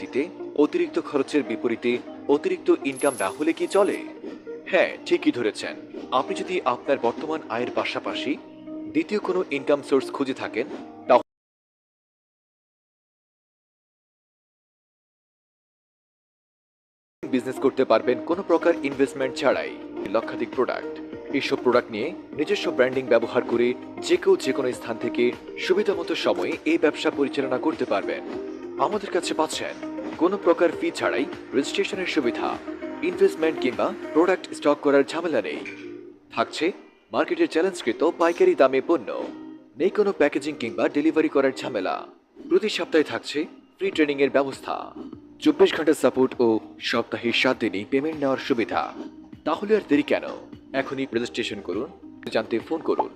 দিতে অতিরিক্ত খরচের বিপরীতে অতিরিক্ত ইনকাম না হলে কি চলে? হ্যাঁ, ঠিকই ধরেছেন। আপনি যদি আপনার বর্তমান আয়ের পাশাপাশি দ্বিতীয় কোনো ইনকাম সোর্স খুঁজে থাকেন, তাহলে বিজনেস করতে পারবেন কোনো প্রকার ইনভেস্টমেন্ট ছাড়াই। লক্ষাধিক প্রোডাক্ট, এইসব প্রোডাক্ট নিয়ে নিজস্ব ব্র্যান্ডিং ব্যবহার করে যে কেউ যে কোনো স্থান থেকে সুবিধামতো সময়ে এই ব্যবসা পরিচালনা করতে পারবেন। আমাদের কাছে পাচ্ছেন কোনো প্রকার ফি ছাড়াই রেজিস্ট্রেশনের সুবিধা, ইনভেস্টমেন্ট কিংবা প্রোডাক্ট স্টক করার ঝামেলা নেই। থাকছে মার্কেটের চ্যালেঞ্জকৃত পাইকারি দামে পণ্য, নেই কোনো প্যাকেজিং কিংবা ডেলিভারি করার ঝামেলা। প্রতি সপ্তাহে থাকছে ফ্রি ট্রেনিং এর ব্যবস্থা, 24 ঘন্টা সাপোর্ট ও সপ্তাহে 7 দিনই পেমেন্ট নেওয়ার সুবিধা। তাহলে আর দেরি কেন? এখনই রেজিস্ট্রেশন করুন। জানতে ফোন করুন